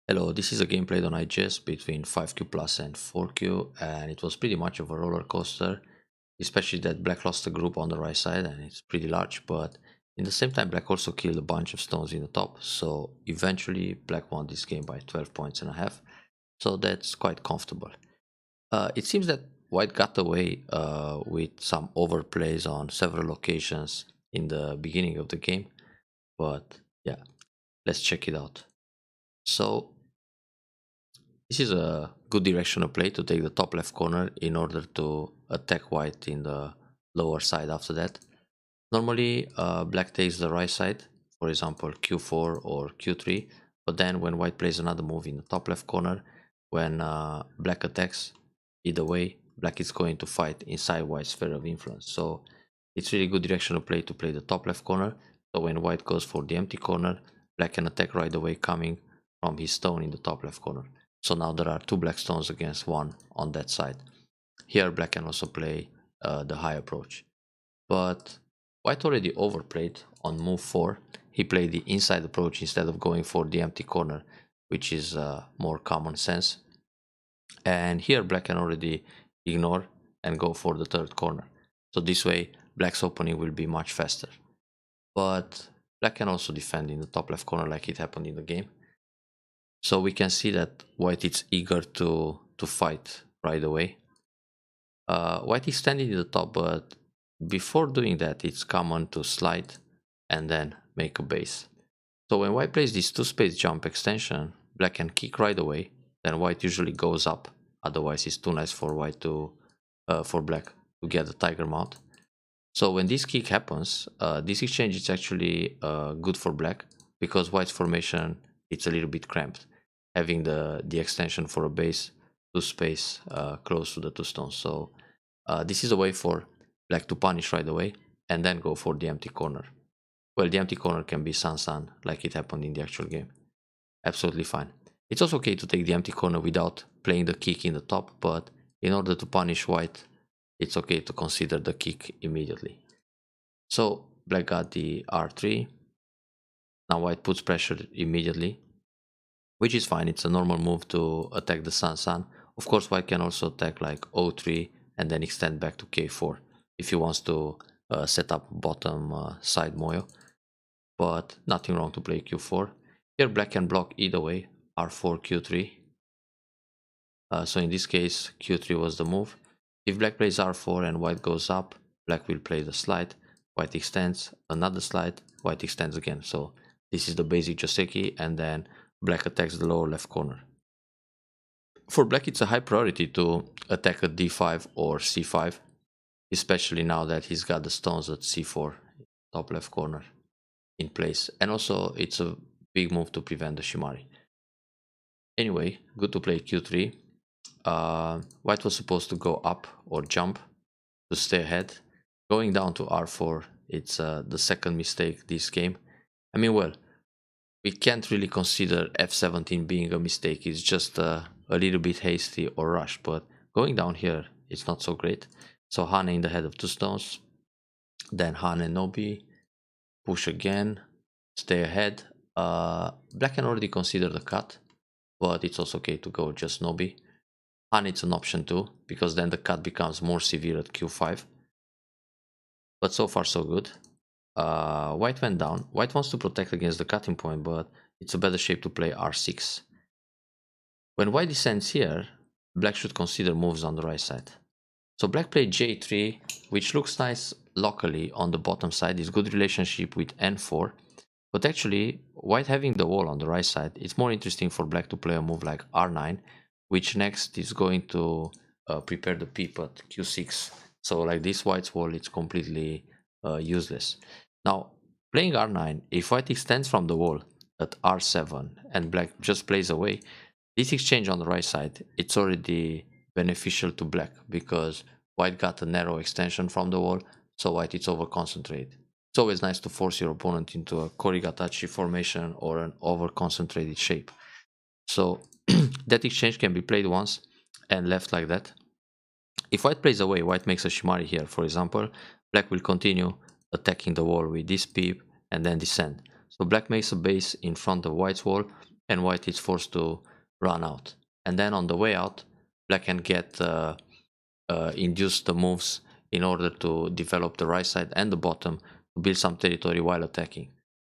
Hello, this is a game played on IGS between 5Q plus and 4Q, and it was pretty much of a roller coaster, especially that Black lost the group on the right side, and it's pretty large, but in the same time Black also killed a bunch of stones in the top, so eventually Black won this game by 12 points and a half, so that's quite comfortable. It seems that White got away with some overplays on several occasions in the beginning of the game, but yeah, let's check it out. So this is a good directional play to take the top left corner in order to attack white in the lower side after that. Normally, black takes the right side, for example q4 or q3, but then when white plays another move in the top left corner, when black attacks, either way, black is going to fight inside white's sphere of influence. So it's really good directional play to play the top left corner. So when white goes for the empty corner, black can attack right away coming from his stone in the top left corner. So now there are two black stones against one on that side. Here black can also play the high approach. But white already overplayed on move 4. He played the inside approach instead of going for the empty corner, which is more common sense. And here black can already ignore and go for the third corner. So this way black's opening will be much faster. But black can also defend in the top left corner like it happened in the game. So we can see that white is eager to fight right away. White is standing in the top, but before doing that, it's common to slide and then make a base. So when white plays this two-space jump extension, black can kick right away. Then white usually goes up. Otherwise, it's too nice for white to for black to get the tiger mount. So when this kick happens, this exchange is actually good for black because white's formation it's a little bit cramped, having the extension for a base two space close to the two stones. So this is a way for black to punish right away and then go for the empty corner. Well, the empty corner can be San like it happened in the actual game. Absolutely fine. It's also okay to take the empty corner without playing the kick in the top, but in order to punish white, it's okay to consider the kick immediately. So black got the r3. Now white puts pressure immediately, which is fine. It's a normal move to attack the San. Of course, white can also attack like o3 and then extend back to k4 if he wants to set up bottom side moyo. But nothing wrong to play q4. Here black can block either way, r4, q3. So in this case, q3 was the move. If black plays r4 and white goes up, black will play the slide. White extends, another slide, white extends again. So this is the basic Joseki, and then black attacks the lower left corner. For black, it's a high priority to attack at d5 or c5, especially now that he's got the stones at c4, top left corner, in place. And also, it's a big move to prevent the Shimari. Anyway, good to play q3. White was supposed to go up or jump to stay ahead. Going down to r4, it's the second mistake this game. I mean, well, we can't really consider f17 being a mistake. It's just a little bit hasty or rushed, but going down here, it's not so great. So Hane in the head of two stones, then Hane Nobi, push again, stay ahead. Black can already consider the cut, but it's also okay to go just Nobi. Hane it's an option too, because then the cut becomes more severe at q5. But so far so good. White went down. White wants to protect against the cutting point, but it's a better shape to play r6. When white descends here, black should consider moves on the right side. So black played j3, which looks nice locally on the bottom side. It's good relationship with n4. But actually, white having the wall on the right side, it's more interesting for black to play a move like r9, which next is going to prepare the peep at q6. So like this white's wall, it's completely useless. Now, playing r9, if white extends from the wall at r7 and black just plays away, this exchange on the right side, it's already beneficial to black because white got a narrow extension from the wall, so white is over concentrated. It's always nice to force your opponent into a Korigatachi formation or an over concentrated shape. So that exchange can be played once and left like that. If white plays away, white makes a Shimari here, for example, black will continue attacking the wall with this peep and then descend. So black makes a base in front of white's wall, and white is forced to run out. And then on the way out, black can get induce the moves in order to develop the right side and the bottom to build some territory while attacking.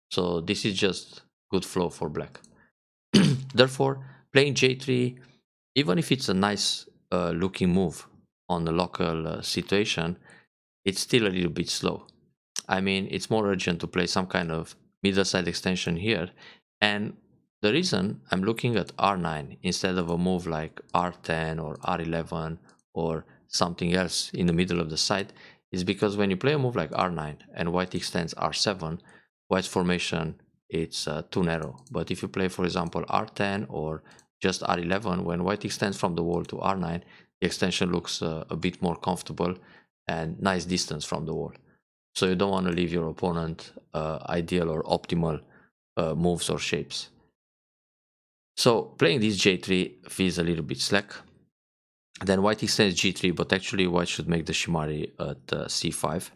So this is just good flow for black. Therefore, playing j3, even if it's a nice looking move on the local situation, it's still a little bit slow. I mean, it's more urgent to play some kind of middle side extension here. And the reason I'm looking at r9 instead of a move like r10 or r11 or something else in the middle of the side is because when you play a move like r9 and white extends r7, white's formation it's too narrow. But if you play, for example, r10 or just r11, when white extends from the wall to r9, the extension looks a bit more comfortable and nice distance from the wall. So you don't want to leave your opponent ideal or optimal moves or shapes. So playing this j3 feels a little bit slack. Then white extends g3, but actually white should make the shimari at c5.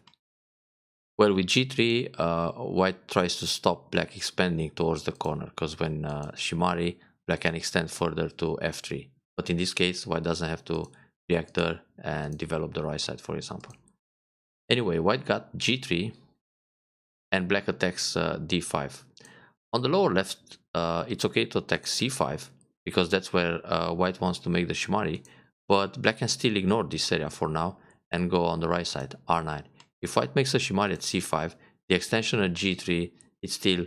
Well, with g3, white tries to stop black expanding towards the corner, because when shimari, black can extend further to f3. But in this case, white doesn't have to react there and develop the right side, for example. Anyway, white got g3 and black attacks d5. On the lower left, it's okay to attack c5 because that's where white wants to make the shimari, but black can still ignore this area for now and go on the right side, r9. If white makes a shimari at c5, the extension at g3 is still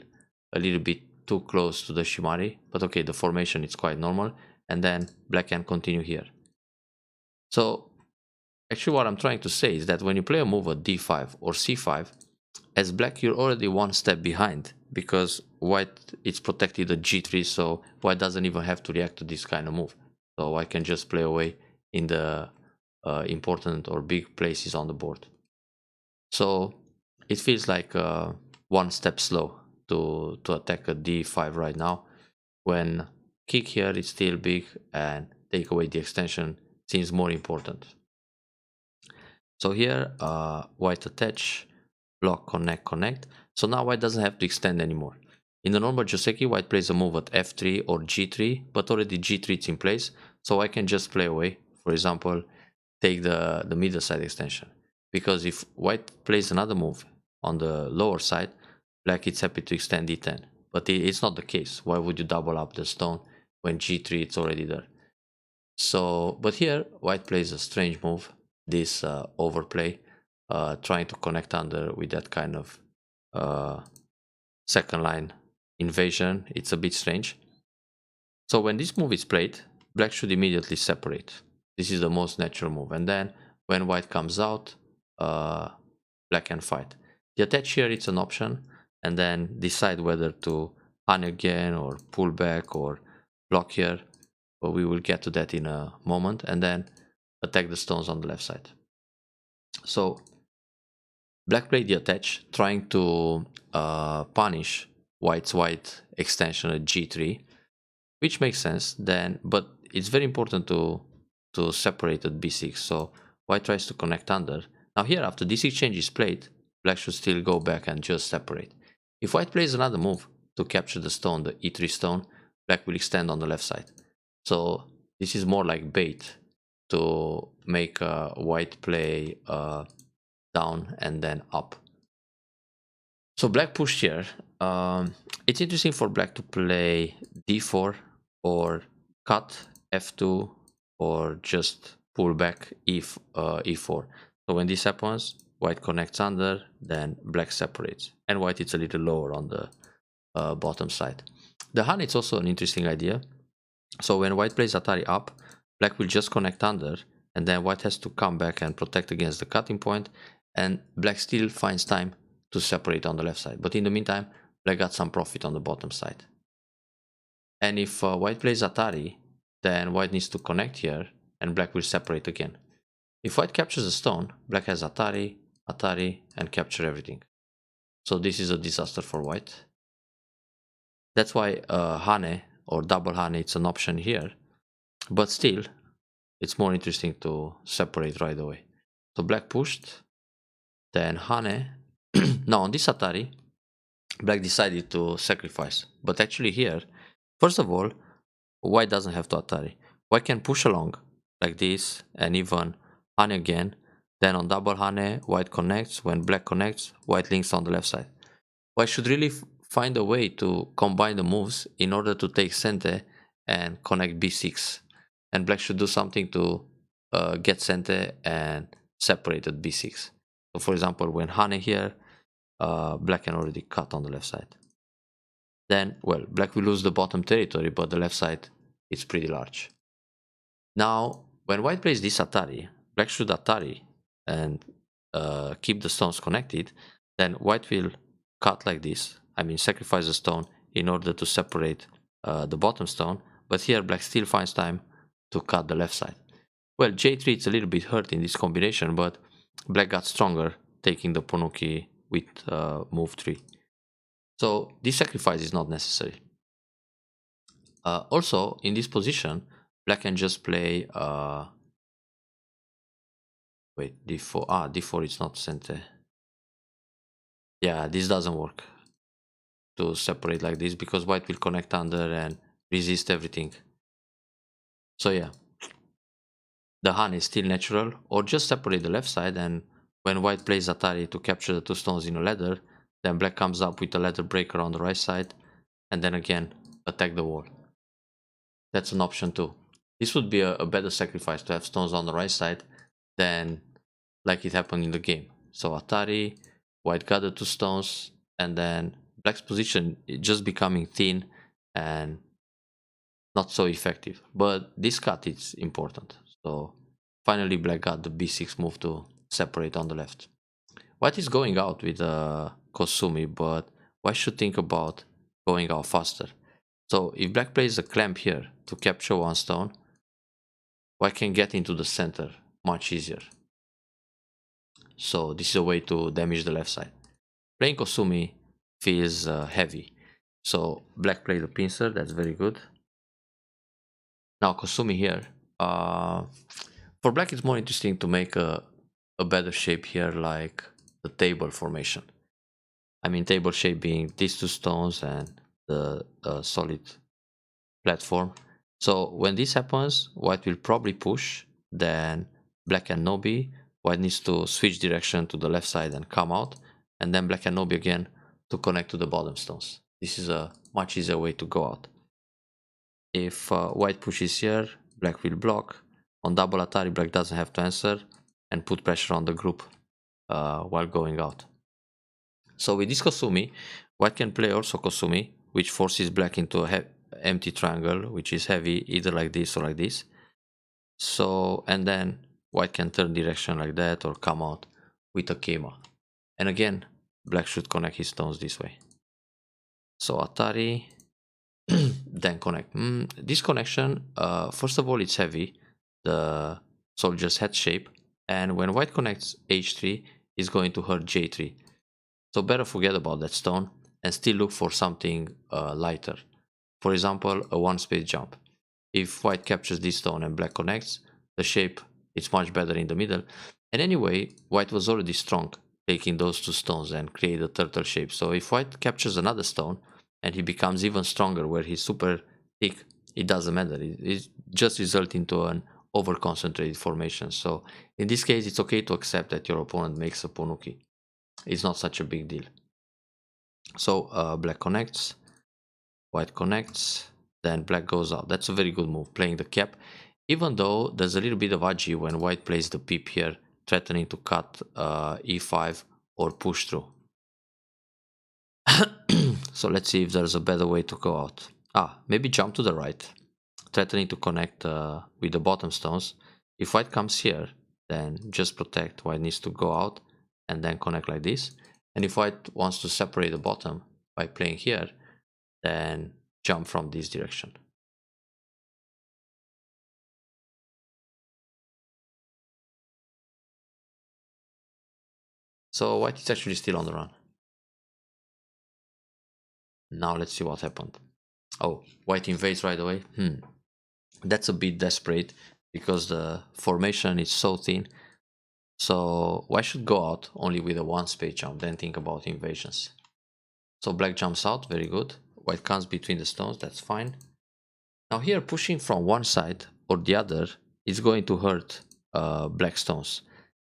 a little bit too close to the shimari, but okay, the formation is quite normal, and then black can continue here. So actually what I'm trying to say is that when you play a move at d5 or c5, as black you're already one step behind because white is protected at g3, so white doesn't even have to react to this kind of move. So I can just play away in the important or big places on the board. So it feels like one step slow to attack a d5 right now, when kick here is still big and take away the extension seems more important. So here white attach, block, connect, connect. So now white doesn't have to extend anymore. In the normal Joseki, white plays a move at f3 or g3, but already g3 is in place, so I can just play away. For example, take the middle side extension. Because if white plays another move on the lower side, black is happy to extend d10. But it's not the case. Why would you double up the stone when g3 is already there? So, but here white plays a strange move, this overplay, trying to connect under with that kind of second line invasion. It's a bit strange. So when this move is played, black should immediately separate. This is the most natural move. And then when white comes out, black can fight. The attach here, it's an option, and then decide whether to hane again or pull back or block here. But we will get to that in a moment, and then attack the stones on the left side. So black played the attach, trying to punish white's white extension at g3, which makes sense then, but it's very important to separate at b6. So white tries to connect under. Now here, after this exchange is played, black should still go back and just separate. If white plays another move to capture the stone, the e3 stone, black will extend on the left side. So this is more like bait to make white play down and then up. So black pushed here. It's interesting for black to play d4 or cut f2 or just pull back e4. So when this happens, white connects under, then black separates, and white is a little lower on the bottom side. The hane is also an interesting idea. So when white plays Atari up, black will just connect under, and then white has to come back and protect against the cutting point, and black still finds time to separate on the left side. But in the meantime, black got some profit on the bottom side. And if white plays Atari, then white needs to connect here, and black will separate again. If white captures a stone, black has Atari, Atari, and capture everything. So this is a disaster for white. That's why hane or double hane, it's an option here. But still, it's more interesting to separate right away. So black pushed, then hane. Now on this Atari, black decided to sacrifice. But actually here, First of all, white doesn't have to Atari. White can push along like this and even Hane again. Then on double Hane, white connects. When black connects, white links on the left side. White should really find a way to combine the moves in order to take Sente and connect b6. And black should do something to get Sente and separate at b6. So for example, when Hane here, black can already cut on the left side. Then, well, black will lose the bottom territory, but the left side is pretty large. Now, when white plays this Atari, black should Atari and keep the stones connected. Then white will cut like this. I mean, sacrifice a stone in order to separate the bottom stone. But here, black still finds time to cut the left side. Well, J3 is a little bit hurt in this combination, but black got stronger, taking the Ponuki with move 3. So this sacrifice is not necessary. Also, in this position, black can just play wait, d4. D4 is not Sente. Yeah, this doesn't work to separate like this because white will connect under and resist everything. So yeah, the Han is still natural, or just separate the left side, and when white plays Atari to capture the two stones in a ladder, then black comes up with a ladder breaker on the right side, and then again attack the wall. That's an option too. This would be a better sacrifice to have stones on the right side than like it happened in the game. So Atari, white got the two stones, and then black's position just becoming thin and not so effective. But this cut is important. So finally black got the b6 move to separate on the left. White is going out with Kosumi, but white should think about going out faster. So if black plays a clamp here to capture one stone, white can get into the center much easier. So this is a way to damage the left side. Playing Kosumi feels heavy. So black played the pincer, that's very good. Now Kosumi here. For black it's more interesting to make a better shape here, like the table formation. I mean table shape being these two stones and the solid platform. So when this happens, white will probably push, then black can Nobi. White needs to switch direction to the left side and come out, and then black can Nobi again to connect to the bottom stones. This is a much easier way to go out. If white pushes here, black will block. On double Atari, black doesn't have to answer and put pressure on the group while going out. So with this Kosumi, white can play also Kosumi, which forces black into a empty triangle, which is heavy, either like this or like this. So, and then white can turn direction like that or come out with a Keima. And again, black should connect his stones this way. So Atari, then connect. This connection, first of all, it's heavy, the soldier's head shape, and when white connects h3, it's going to hurt j3. So better forget about that stone and still look for something lighter. For example, a one space jump. If white captures this stone and black connects, the shape is much better in the middle. And anyway, white was already strong, taking those two stones and create a turtle shape. So if white captures another stone and he becomes even stronger where he's super thick, it doesn't matter. It just results into an over-concentrated formation. So in this case, it's okay to accept that your opponent makes a Ponuki. It's not such a big deal. So black connects, white connects, then black goes out. That's a very good move, playing the cap. Even though there's a little bit of agi when white plays the pip here, threatening to cut e5 or push through. So let's see if there's a better way to go out. Maybe jump to the right, threatening to connect with the bottom stones. If white comes here, then just protect. White needs to go out and then connect like this. And if white wants to separate the bottom by playing here, then jump from this direction. So white is actually still on the run. Now let's see what happened. Oh, white invades right away. That's a bit desperate because the formation is so thin. So white should go out only with a one space jump, then think about invasions. So black jumps out, very good. White comes between the stones, that's fine. Now here, pushing from one side or the other is going to hurt black stones.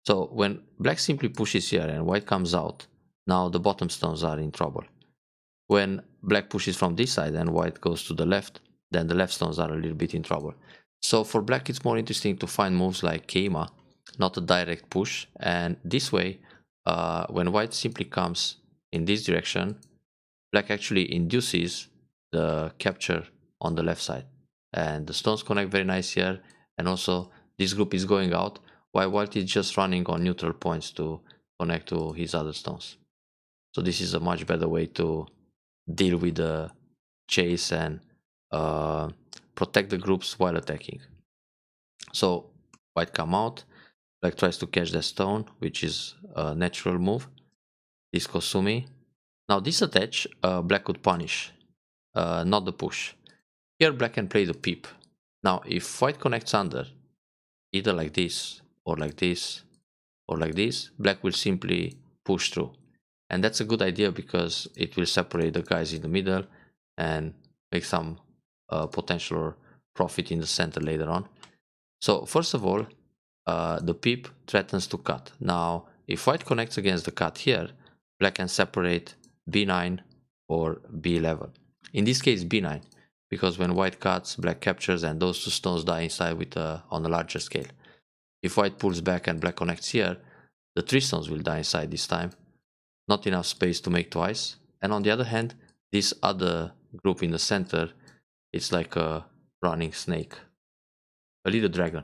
So when black simply pushes here and white comes out, now the bottom stones are in trouble. When black pushes from this side and white goes to the left, then the left stones are a little bit in trouble. So for black, it's more interesting to find moves like Keima, not a direct push. And this way, when white simply comes in this direction, black actually induces the capture on the left side. And the stones connect very nice here. And also, this group is going out, while white is just running on neutral points to connect to his other stones. So this is a much better way to deal with the chase and uh, protect the groups while attacking. So white come out, black tries to catch the stone, which is a natural move. This Kosumi. Now this attach, black could punish, not the push. Here black can play the peep. Now if white connects under, either like this, or like this, or like this, black will simply push through. And that's a good idea because it will separate the guys in the middle and make some potential profit in the center later on. So first of all, the peep threatens to cut. Now, if white connects against the cut here, black can separate b9 or b11. In this case, b9, because when white cuts, black captures and those two stones die inside with on a larger scale. If white pulls back and black connects here, the three stones will die inside this time. Not enough space to make twice. And on the other hand, this other group in the center, it's like a running snake, a little dragon.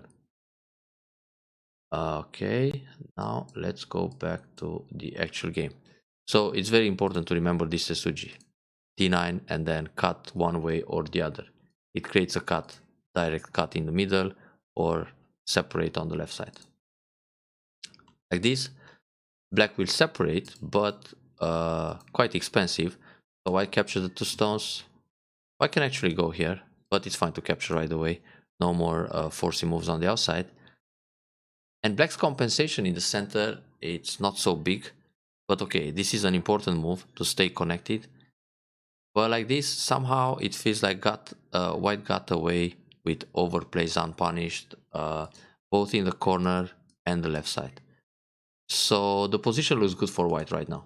Okay, now let's go back to the actual game. So it's very important to remember this Tetsuji. D9 and then cut one way or the other. It creates a cut, direct cut in the middle or separate on the left side. Like this, black will separate, but quite expensive. So I capture the two stones. I can actually go here, but it's fine to capture right away. No more forcing moves on the outside. And black's compensation in the center, it's not so big. But okay, this is an important move to stay connected. But like this, somehow it feels like white got away with overplays unpunished, both in the corner and the left side. So the position looks good for white right now.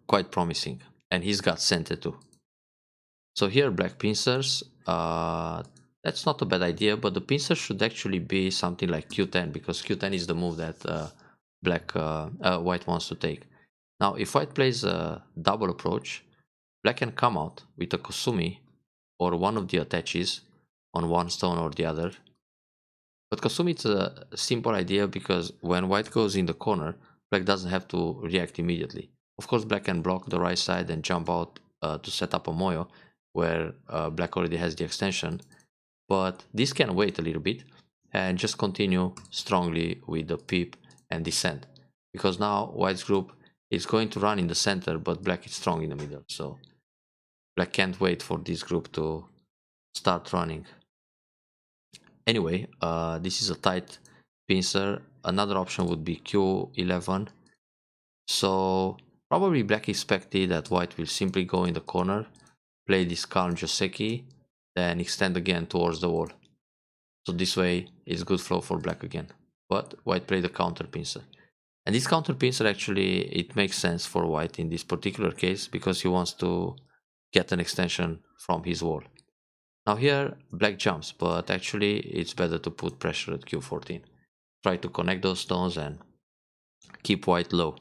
Quite promising. And he's got center too. So here black pincers, that's not a bad idea, but the pincer should actually be something like Q10 because Q10 is the move that white wants to take. Now if white plays a double approach, black can come out with a Kosumi or one of the attaches on one stone or the other. But Kosumi is a simple idea because when white goes in the corner, black doesn't have to react immediately. Of course, black can block the right side and jump out to set up a Moyo, where black already has the extension. But this can wait a little bit and just continue strongly with the peep and descent. Because now white's group is going to run in the center, but black is strong in the middle. So black can't wait for this group to start running. Anyway, this is a tight pincer. Another option would be Q11. So probably black expected that white will simply go in the corner, play this calm Joseki, then extend again towards the wall. So this way it's good flow for black again. But white played a counter pincer. And this counter pincer actually, it makes sense for white in this particular case because he wants to get an extension from his wall. Now here black jumps, but actually it's better to put pressure at Q14. Try to connect those stones and keep white low.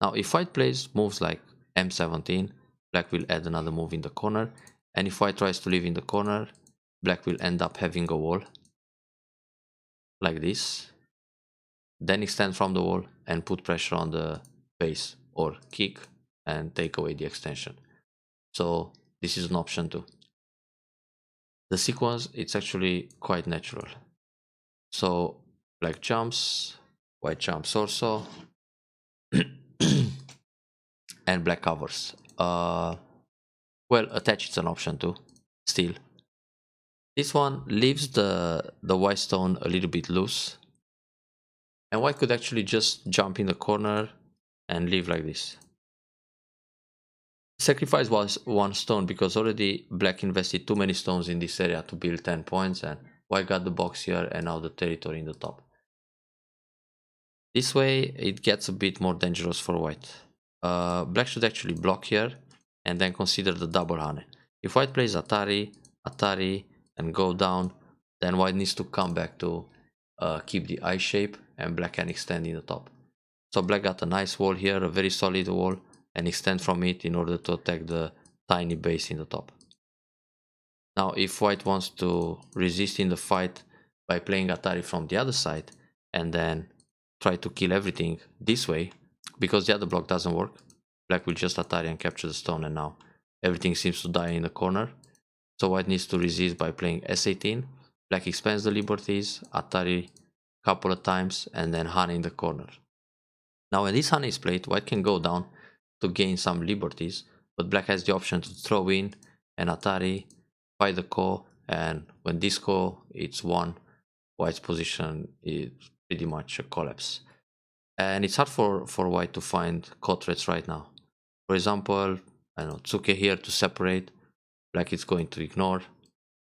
Now if white plays moves like M17, black will add another move in the corner, and if white tries to leave in the corner, black will end up having a wall like this, then extend from the wall and put pressure on the base or kick and take away the extension. So this is an option too. The sequence, it's actually quite natural. So black jumps, white jumps also, and black covers. Well, attach is an option too, still. This one leaves the white stone a little bit loose. And white could actually just jump in the corner and leave like this. Sacrifice was one stone because already black invested too many stones in this area to build 10 points, and white got the box here and now the territory in the top. This way it gets a bit more dangerous for white. Black should actually block here and then consider the double honey. If white plays Atari, Atari and go down, then white needs to come back to keep the I shape and black can extend in the top. So black got a nice wall here, a very solid wall, and extend from it in order to attack the tiny base in the top. Now if white wants to resist in the fight by playing Atari from the other side and then try to kill everything this way, because the other block doesn't work, black will just Atari and capture the stone, and now everything seems to die in the corner. So white needs to resist by playing S18. Black expands the liberties, Atari couple of times, and then honey in the corner. Now when this honey is played, white can go down to gain some liberties, but black has the option to throw in an Atari, fight the ko, and when this ko it's won, white's position is pretty much a collapse. And it's hard for white to find ko threats right now. For example, I know Tsuke here to separate, black is going to ignore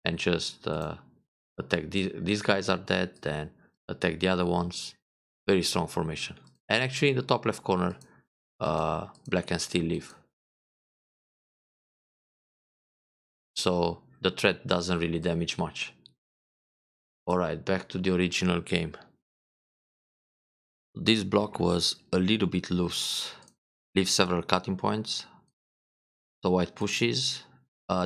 and just attack. These guys are dead, then attack the other ones. Very strong formation. And actually in the top left corner, black can still live. So the threat doesn't really damage much. Alright, back to the original game. This block was a little bit loose. Leaves several cutting points. So white pushes.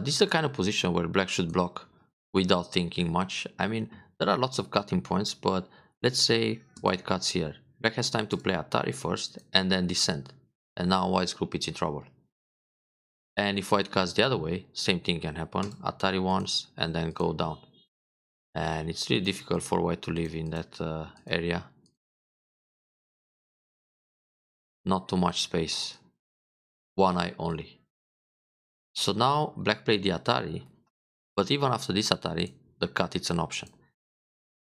This is the kind of position where black should block without thinking much. I mean, there are lots of cutting points, but let's say white cuts here. Black has time to play Atari first and then descend. And now white's group is in trouble. And if white cuts the other way, same thing can happen. Atari once and then go down. And it's really difficult for white to live in that area. Not too much space. One eye only. So now black played the Atari, but even after this Atari, the cut is an option.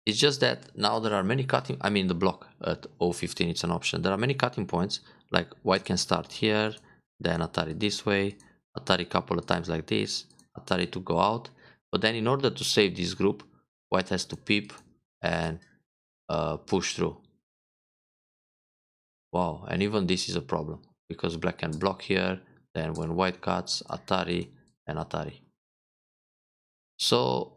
It's just that now there are many cutting, I mean the block at 0.15 it's an option. There are many cutting points, like white can start here, then Atari this way, Atari couple of times like this, Atari to go out. But then in order to save this group, white has to peep and push through. Wow, and even this is a problem, because black can block here, then when white cuts, Atari and Atari. So,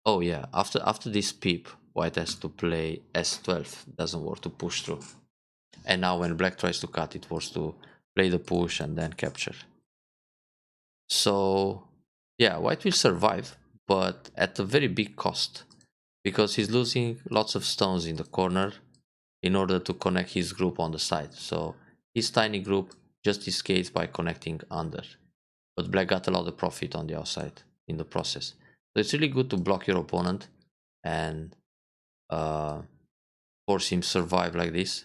oh yeah, after this peep, white has to play S12, doesn't work to push through. And now when black tries to cut, it works to play the push and then capture. So yeah, white will survive, but at a very big cost, because he's losing lots of stones in the corner in order to connect his group on the side. So his tiny group just escapes by connecting under, but black got a lot of profit on the outside in the process. So it's really good to block your opponent and force him survive like this,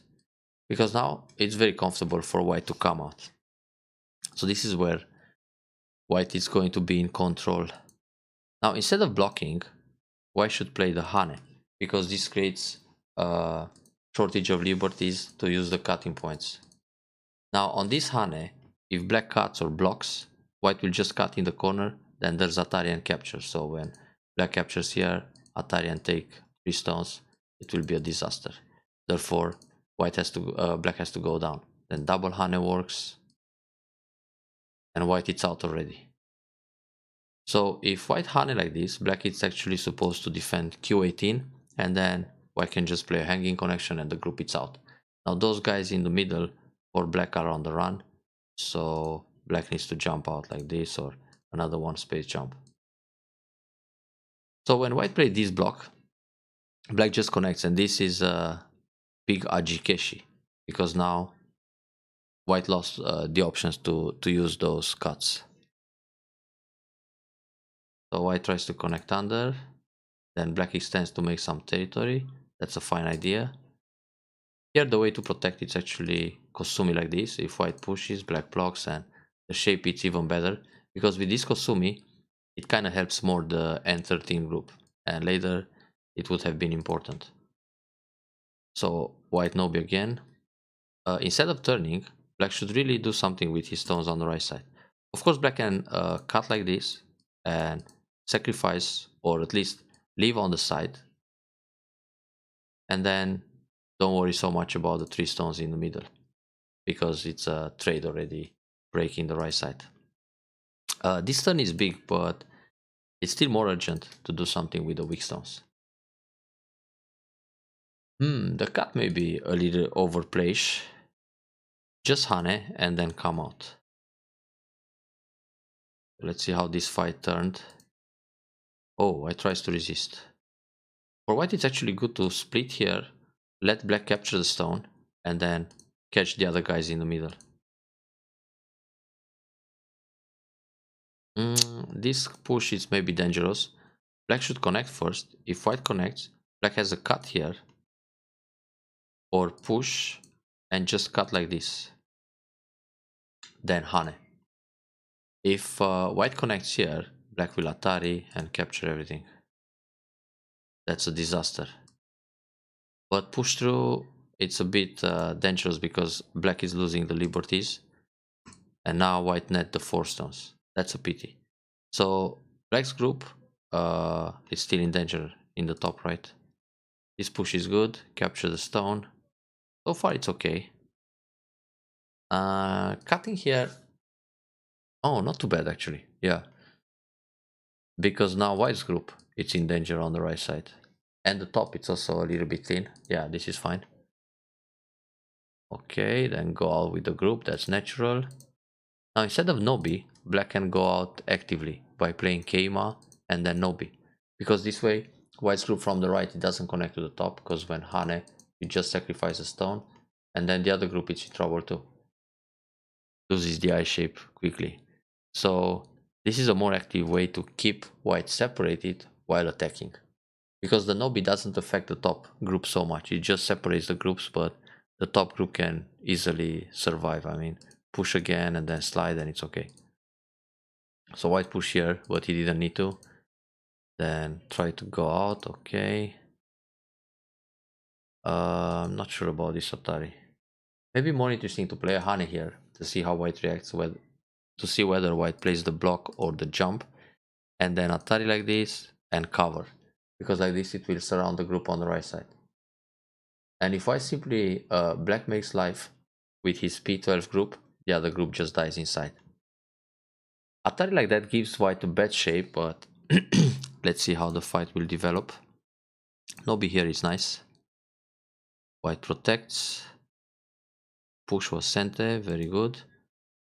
because now it's very comfortable for white to come out. So this is where white is going to be in control. Now instead of blocking, white should play the hane, because this creates a shortage of liberties to use the cutting points. Now on this hane, if black cuts or blocks, white will just cut in the corner, then there's Atari and capture. So when black captures here, Atari and take 3 stones, it will be a disaster. Therefore, black has to go down. Then double hane works, and white is out already. So if white hane like this, black is actually supposed to defend Q18, and then white can just play a hanging connection and the group is out. Now those guys in the middle for black are on the run, so black needs to jump out like this or another one space jump. So when white plays this block, black just connects, and this is a big ajikeshi, because now white lost the options to use those cuts. So white tries to connect under, then black extends to make some territory. That's a fine idea. Here the way to protect it's actually Kosumi like this. If white pushes, black blocks, and the shape it's even better, because with this Kosumi it kind of helps more the N13 group, and later it would have been important. So white Nobi again. Instead of turning, black should really do something with his stones on the right side. Of course, black can cut like this and sacrifice, or at least leave on the side, and then don't worry so much about the 3 stones in the middle, because it's a trade already breaking the right side. This turn is big, but it's still more urgent to do something with the weak stones. The cut may be a little overplayed. Just Hane and then come out. Let's see how this fight turned. Oh, I tries to resist. For white, it's actually good to split here, let black capture the stone, and then catch the other guys in the middle. This push is maybe dangerous. Black should connect first. If white connects, black has a cut here, or push and just cut like this. Then Hane. If white connects here, black will Atari and capture everything. That's a disaster. But push through, it's a bit dangerous because black is losing the liberties. And now white net the 4 stones. That's a pity. So black's group is still in danger in the top right. This push is good. Capture the stone. So far it's okay. Cutting here. Oh, not too bad actually. Yeah. Because now white's group, it's in danger on the right side. And the top, it's also a little bit thin. Yeah, this is fine. Okay, then go out with the group. That's natural. Now instead of Nobi, black can go out actively by playing Keima and then Nobi. Because this way, white's group from the right, it doesn't connect to the top, because when Hane, you just sacrifice a stone, and then the other group is in trouble too. Loses the eye shape quickly. So this is a more active way to keep white separated while attacking. Because the Nobi doesn't affect the top group so much. It just separates the groups, but the top group can easily survive. I mean, push again and then slide and it's okay. So white push here, but he didn't need to. Then try to go out, okay. I'm not sure about this Atari. Maybe more interesting to play a Hane here to see how white reacts, to see whether white plays the block or the jump, and then Atari like this and cover, because like this it will surround the group on the right side. And if I simply black makes life with his P12 group, the other group just dies inside. Atari like that gives white a bad shape, but let's see how the fight will develop. Nobi here is nice. White protects. Push was Sente, very good.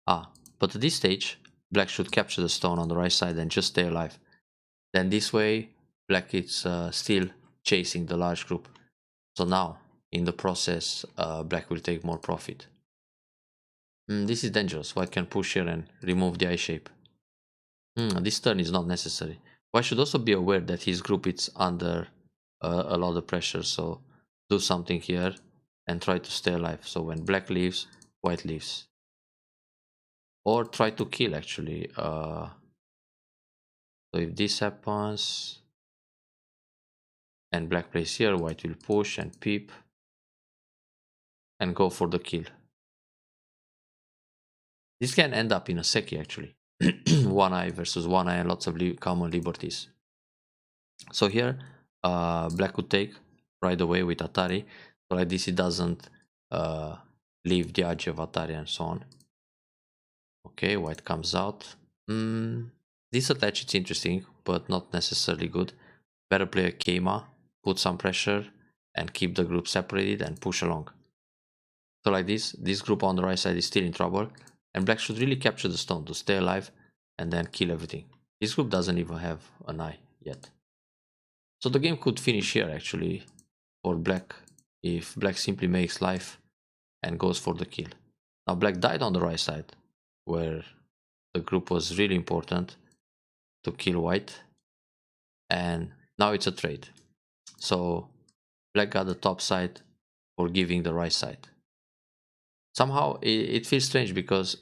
But at this stage, black should capture the stone on the right side and just stay alive. Then this way, black is still chasing the large group. So now, in the process, black will take more profit. This is dangerous. White can push here and remove the eye shape. This turn is not necessary. White should also be aware that his group is under a lot of pressure. So do something here and try to stay alive. So when black leaves, white leaves. Or try to kill actually. So if this happens and black plays here, white will push and peep and go for the kill. This can end up in a Seki actually. One eye versus one eye and lots of common liberties. So here, black could take right away with Atari. So like this, it doesn't leave the edge of Atari and so on. Okay, white comes out. This attach is interesting, but not necessarily good. Better play a Keima, put some pressure, and keep the group separated and push along. So like this group on the right side is still in trouble, and black should really capture the stone to stay alive and then kill everything. This group doesn't even have an eye yet. So the game could finish here actually for black if black simply makes life and goes for the kill. Now black died on the right side where the group was really important to kill white, and now it's a trade. So black got the top side for giving the right side. Somehow it feels strange because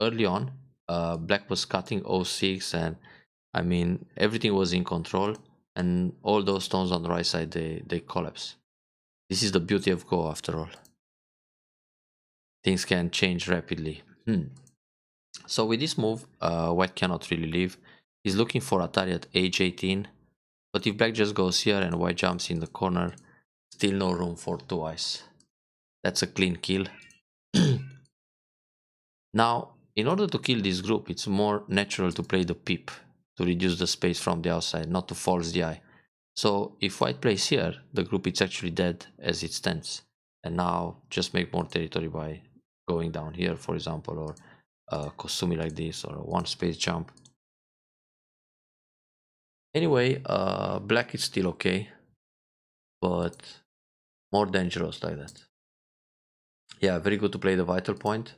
early on black was cutting 06 and I mean everything was in control, and all those stones on the right side they collapse. This is the beauty of Go after all. Things can change rapidly. So with this move, white cannot really leave. He's looking for Atari at h18, but if black just goes here and white jumps in the corner, still no room for two eyes. That's a clean kill. Now, in order to kill this group, it's more natural to play the peep, to reduce the space from the outside, not to force the eye. So if white plays here, the group is actually dead as it stands. And now just make more territory by going down here, for example, or Kosumi like this, or a one space jump. Anyway, black is still okay, but more dangerous like that. Yeah, very good to play the vital point.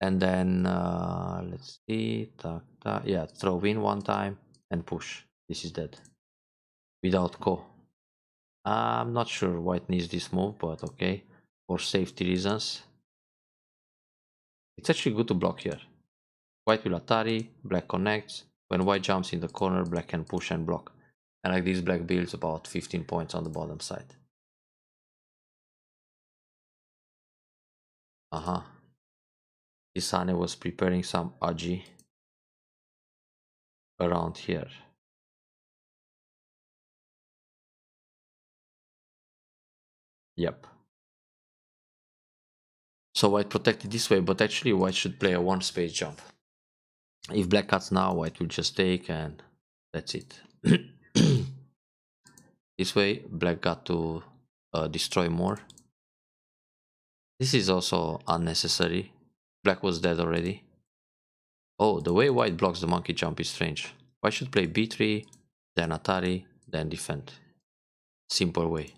And then let's see, yeah, throw in one time and push. This is dead without ko. I'm not sure white needs this move, but okay, for safety reasons. It's actually good to block here. White will Atari, black connects. When white jumps in the corner, black can push and block. And like this, black builds about 15 points on the bottom side. Isane was preparing some Aji around here. Yep. So white protected this way, but actually white should play a one space jump. If black cuts now, white will just take and that's it. This way, black got to destroy more. This is also unnecessary. Black was dead already. Oh, the way white blocks the monkey jump is strange. White should play b3, then Atari, then defend. Simple way.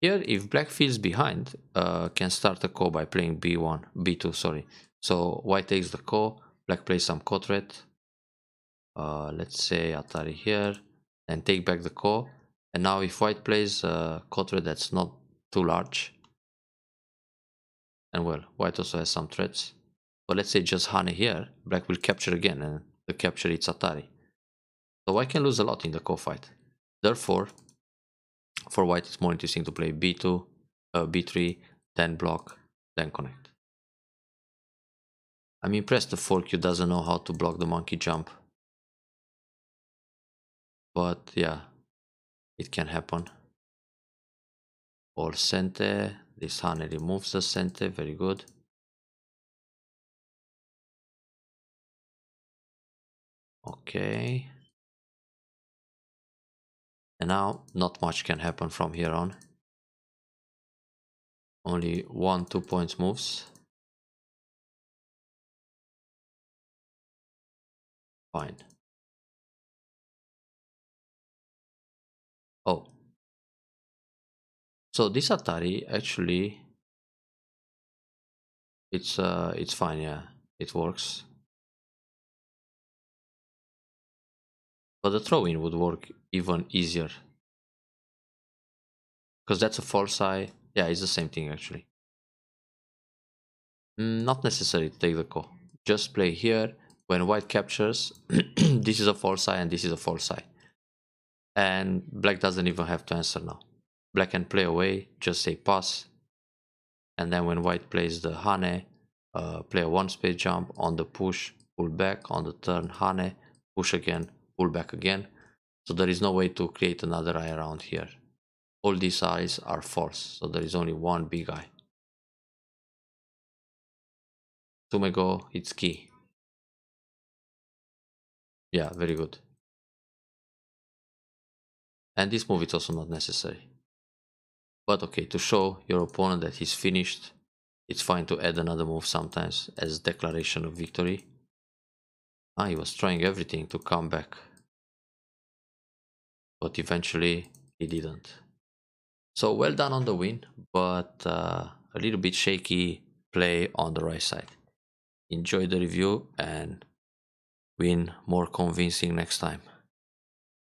Here, if black feels behind, can start a ko by playing b1, b2, sorry. So white takes the ko, black plays some ko threat. Let's say Atari here, and take back the ko. And now if white plays a ko threat that's not too large, and well, white also has some threats. But let's say just Hane here, black will capture again, and the capture it's Atari. So white can lose a lot in the ko fight. Therefore, for white it's more interesting to play b2, b3, then block, then connect. I'm impressed the 4Q doesn't know how to block the monkey jump. But yeah, it can happen. Or Sente, this Hane removes the Sente, very good. Okay. And now not much can happen from here on. Only 1-2 points moves. Fine. Oh. So this Atari actually it's fine, yeah. It works. But the throw-in would work even easier. Because that's a false eye. Yeah, it's the same thing actually. Not necessary to take the ko. Just play here. When white captures, this is a false eye and this is a false eye. And black doesn't even have to answer now. Black can play away, just say pass. And then when white plays the Hane, play a one space jump on the push, pull back, on the turn Hane, push again, pull back again. So there is no way to create another eye around here. All these eyes are false, so there is only one big eye. Sumego, it's key. Yeah, very good. And this move is also not necessary. But okay, to show your opponent that he's finished, it's fine to add another move sometimes as declaration of victory. He was trying everything to come back. But eventually he didn't. So well done on the win, but a little bit shaky play on the right side. Enjoy the review and win more convincing next time.